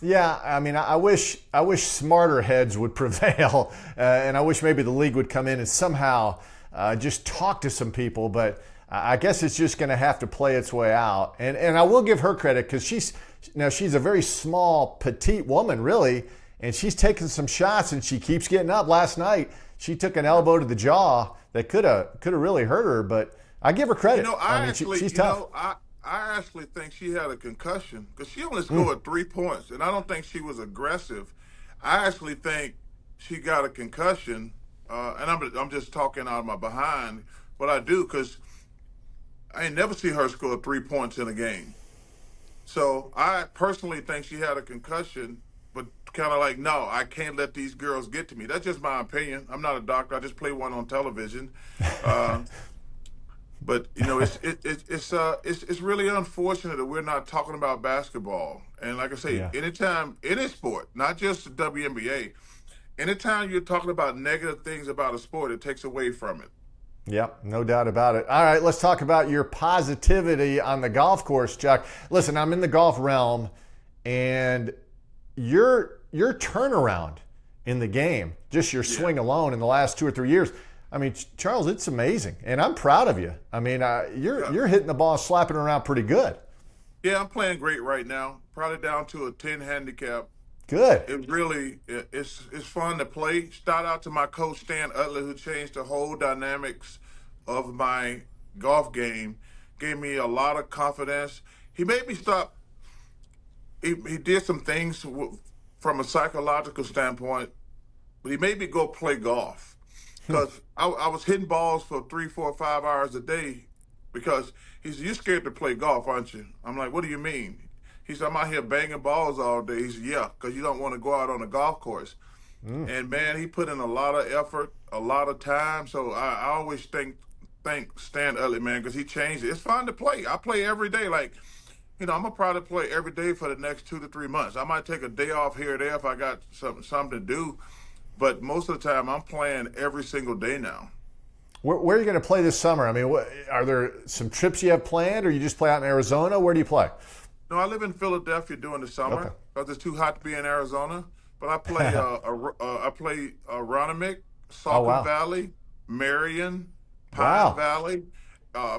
Yeah, I mean, I wish smarter heads would prevail, and I wish maybe the league would come in and somehow just talk to some people. But I guess it's just going to have to play its way out. And I will give her credit because she's a very small, petite woman, really, and she's taking some shots and she keeps getting up. Last night, she took an elbow to the jaw that could have really hurt her, but I give her credit. I mean, she's tough. I actually think she had a concussion because she only Mm. scored 3 points, and I don't think she was aggressive. I actually think she got a concussion, and I'm just talking out of my behind, but I do because I ain't never see her score 3 points in a game. So I personally think she had a concussion, but kind of like, no, I can't let these girls get to me. That's just my opinion. I'm not a doctor. I just play one on television. Uh, But it's really unfortunate that we're not talking about basketball. And like I say, Yeah. anytime any sport, not just the WNBA, anytime you're talking about negative things about a sport, it takes away from it. Yep, no doubt about it. All right, let's talk about your positivity on the golf course, Chuck. Listen, I'm in the golf realm, and your turnaround in the game, just your Yeah. swing alone in the last 2 or 3 years. I mean, Charles, it's amazing, and I'm proud of you. I mean, Yeah. you're hitting the ball, slapping it around pretty good. Yeah, I'm playing great right now. Probably down to a 10 handicap. Good. It's fun to play. Shout out to my coach Stan Utley, who changed the whole dynamics of my golf game. Gave me a lot of confidence. He made me stop. He did some things from a psychological standpoint, but he made me go play golf because I was hitting balls for 3, 4, 5 hours a day because he said, "You scared to play golf, aren't you?" I'm like, "What do you mean?" He said, "I'm out here banging balls all day." He said, "Yeah, because you don't want to go out on a golf course." And man, he put in a lot of effort, a lot of time. So I always thank Stan Utley, man, because he changed it. It's fun to play. I play every day. Like, I'm gonna probably play every day for the next 2 to 3 months. I might take a day off here or there if I got something to do, but most of the time I'm playing every single day now. Where are you going to play this summer? I mean, are there some trips you have planned, or you just play out in Arizona? Where do you play? No, I live in Philadelphia during the Okay. summer because it's too hot to be in Arizona. But I play I play Aronimink, Oh, Saucon wow. Valley, Marion, Pine Wow. Valley,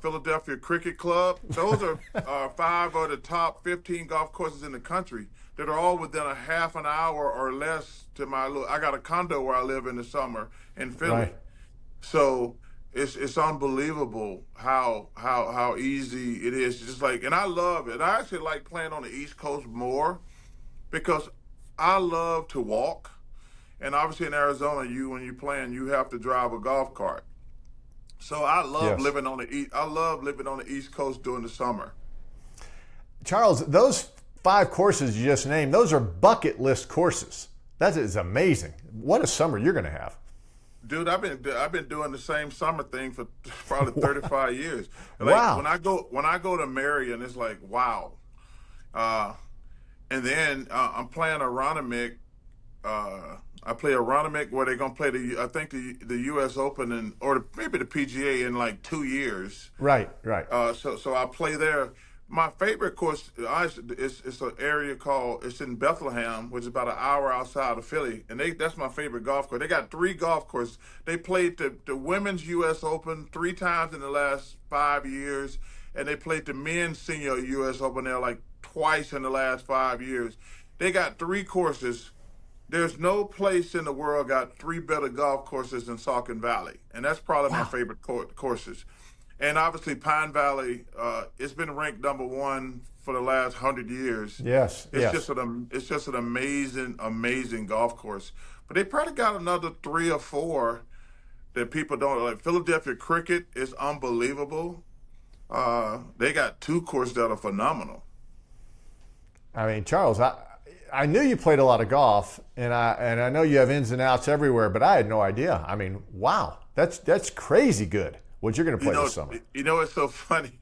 Philadelphia Cricket Club. Those are five of the top 15 golf courses in the country that are all within a half an hour or less to my little. I got a condo where I live in the summer in Philly, Right. so it's unbelievable how easy it is. Just like, and I love it. I actually like playing on the East Coast more because I love to walk. And obviously in Arizona, when you're playing, you have to drive a golf cart. So Yes. I love living on the East Coast during the summer. Charles, those 5 courses you just named, those are bucket list courses. That is amazing. What a summer you're going to have. Dude, I've been doing the same summer thing for probably 35 years. Like Wow. when I go to Marion, it's like wow. Uh, and then I'm playing Aronimink. I play Aronimink where they're gonna play I think the U.S. Open or maybe the PGA in like 2 years. Right, right. So I play there. My favorite course it's an area it's in Bethlehem, which is about an hour outside of Philly, and that's my favorite golf course. They got 3 golf courses. They played the women's U.S. Open 3 times in the last 5 years, and they played the men's senior U.S. Open there like twice in the last 5 years. They got 3 courses. There's no place in the world got 3 better golf courses than Saucon Valley, and that's probably my Wow. favorite courses. And obviously, Pine Valley, it's been ranked #1 for the last 100 years. Yes, yes. It's just an amazing, amazing golf course. But they probably got another 3 or 4 that people don't like. Philadelphia Cricket is unbelievable. They got 2 courses that are phenomenal. I mean, Charles, I knew you played a lot of golf, and I know you have ins and outs everywhere, but I had no idea. I mean, wow, that's crazy good. What you're going to You play know, this summer? it's so funny.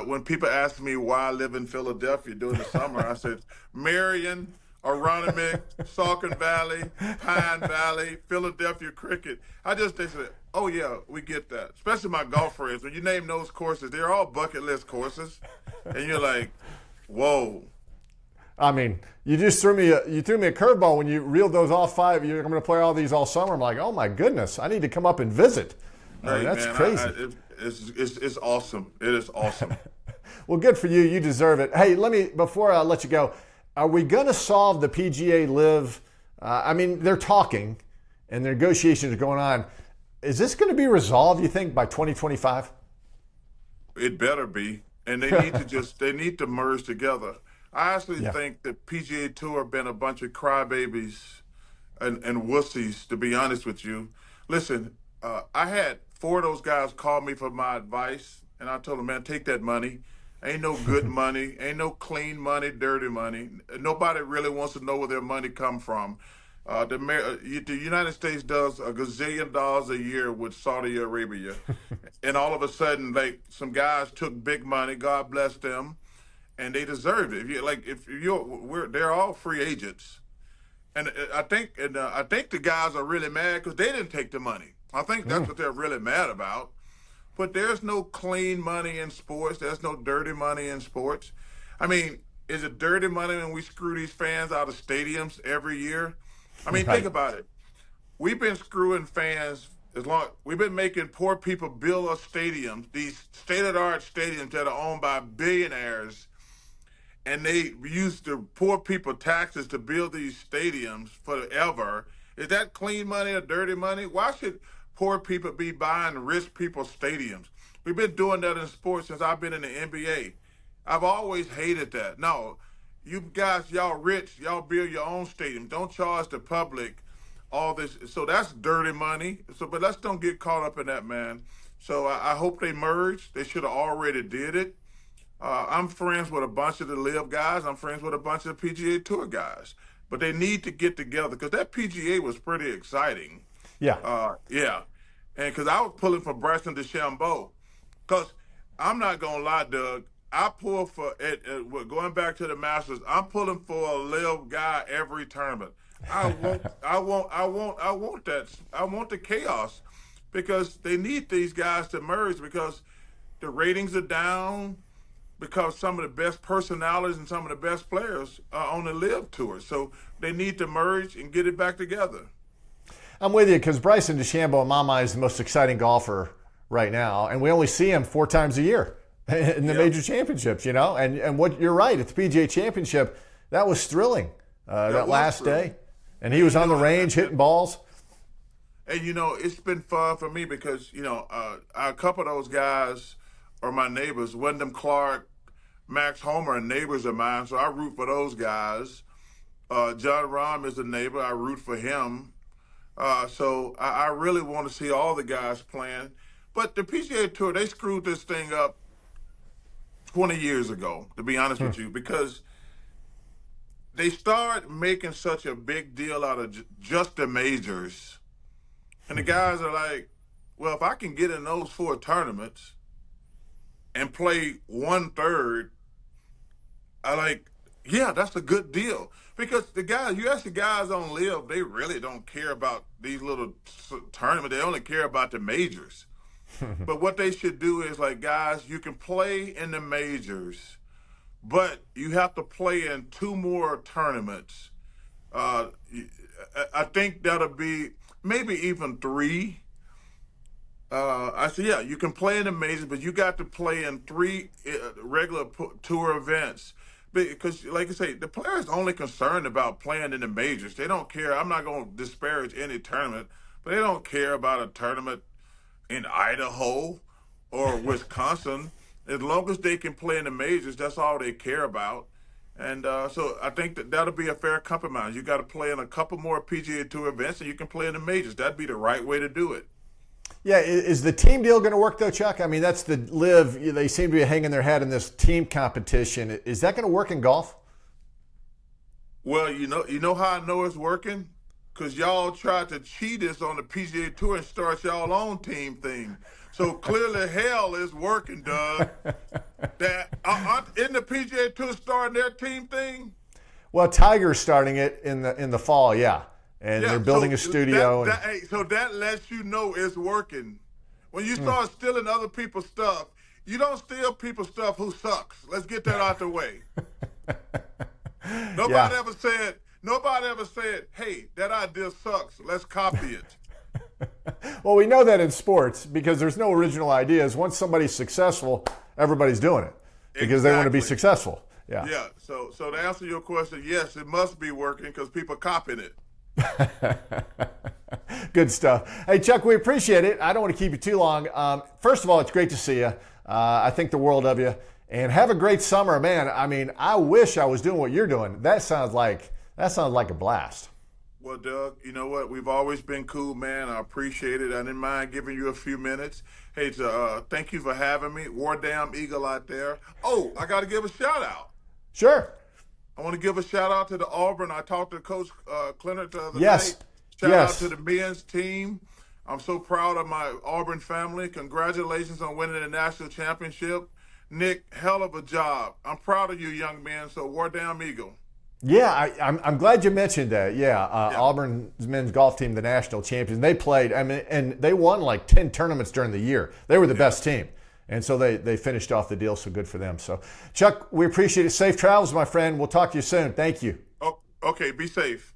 When people ask me why I live in Philadelphia during the summer, I said Marion, Aronimink, Saucon Valley, Pine Valley, Philadelphia Cricket. They said, "Oh yeah, we get that." Especially my golf friends. When you name those courses, they're all bucket list courses, and you're like, "Whoa." I mean, you threw me a curveball when you reeled those off five. You're going to play all these all summer. I'm like, oh my goodness, I need to come up and visit. Hey That's man, crazy. it's awesome. It is awesome. Well, good for you. You deserve it. Hey, before I let you go, are we going to solve the PGA Live? I mean, they're talking and the negotiations are going on. Is this going to be resolved, you think, by 2025? It better be, and they need to merge together. I actually think that PGA Tour have been a bunch of crybabies and wussies, to be honest with you. Listen, I had four of those guys call me for my advice, and I told them, man, take that money. Ain't no good money, ain't no clean money, dirty money. Nobody really wants to know where their money come from. The United States does a gazillion dollars a year with Saudi Arabia, and all of a sudden, like some guys took big money. God bless them, and they deserved it. They're all free agents, and I think the guys are really mad because they didn't take the money. I think that's what they're really mad about. But there's no clean money in sports. There's no dirty money in sports. I mean, is it dirty money when we screw these fans out of stadiums every year? I mean, think about it. We've been screwing fans we've been making poor people build us stadiums, these state-of-the-art stadiums that are owned by billionaires, and they use the poor people taxes to build these stadiums forever. Is that clean money or dirty money? Why should poor people be buying rich people's stadiums? We've been doing that in sports since I've been in the NBA. I've always hated that. No, you guys, y'all rich, y'all build your own stadium. Don't charge the public all this. So that's dirty money. But let's don't get caught up in that, man. So I hope they merge. They should have already did it. I'm friends with a bunch of the LIV guys. I'm friends with a bunch of the PGA Tour guys. But they need to get together because that PGA was pretty exciting. Yeah. Yeah. And because I was pulling for Bryson DeChambeau. Because I'm not going to lie, Doug. I pull for going back to the Masters. I'm pulling for a LIV guy every tournament. I want that. I want the chaos because they need these guys to merge because the ratings are down because some of the best personalities and some of the best players are on the LIV tour. So they need to merge and get it back together. I'm with you because Bryson DeChambeau, in my mind, is the most exciting golfer right now, and we only see him 4 times a year in the major championships, And what you're right, at the PGA Championship, that was thrilling that last day, and he was on the range hitting balls. And it's been fun for me because a couple of those guys are my neighbors. Wyndham Clark, Max Homer are neighbors of mine, so I root for those guys. John Rahm is a neighbor. I root for him. So I really want to see all the guys playing. But the PGA Tour, they screwed this thing up 20 years ago, to be honest with you, because they started making such a big deal out of just the majors. And the guys are like, well, if I can get in those 4 tournaments and play 1/3, yeah, that's a good deal. Because you ask the guys on LIV, they really don't care about these little tournaments. They only care about the majors. But what they should do is guys, you can play in the majors, but you have to play in 2 more tournaments. I think that'll be maybe even 3. I said, yeah, you can play in the majors, but you got to play in 3 regular tour events. Because, like I say, the players only concerned about playing in the majors. They don't care. I'm not going to disparage any tournament, but they don't care about a tournament in Idaho or Wisconsin. As long as they can play in the majors, that's all they care about. And so I think that'll be a fair compromise. You got to play in a couple more PGA Tour events, and you can play in the majors. That'd be the right way to do it. Yeah, is the team deal going to work though, Chuck? I mean, that's the LIV. They seem to be hanging their head in this team competition. Is that going to work in golf? Well, you know how I know it's working? Because y'all tried to cheat us on the PGA Tour and start y'all own team thing. So clearly hell is working, Doug. Isn't the PGA Tour starting their team thing? Well, Tiger's starting it in the fall, yeah. And they're building a studio. So that lets you know it's working. When you start stealing other people's stuff, you don't steal people's stuff who sucks. Let's get that out the way. Yeah. Nobody ever said, hey, that idea sucks. Let's copy it. Well, we know that in sports because there's no original ideas. Once somebody's successful, everybody's doing it because they want to be successful. Yeah. Yeah. So to answer your question, yes, it must be working because people copying it. Good stuff. Hey, Chuck, we appreciate it. I don't want to keep you too long. First of all, it's great to see you. I think the world of you. And have a great summer, man. I mean, I wish I was doing what you're doing. That sounds like a blast. Well, Doug, you know what? We've always been cool, man. I appreciate it. I didn't mind giving you a few minutes. Hey, thank you for having me. War Damn Eagle out there. Oh, I got to give a shout out. Sure. I want to give a shout out to the Auburn. I talked to Coach Clinton the other Yes. night. Shout out to the men's team. I'm so proud of my Auburn family. Congratulations on winning the national championship. Nick, hell of a job. I'm proud of you, young man. So, War Damn Eagle. Yeah, I'm glad you mentioned that. Yeah, Auburn's men's golf team, the national champions, they played. I mean, and they won like 10 tournaments during the year. They were the best team, and so they finished off the deal. So good for them. So, Chuck, we appreciate it. Safe travels, my friend. We'll talk to you soon. Thank you. Oh, okay, be safe.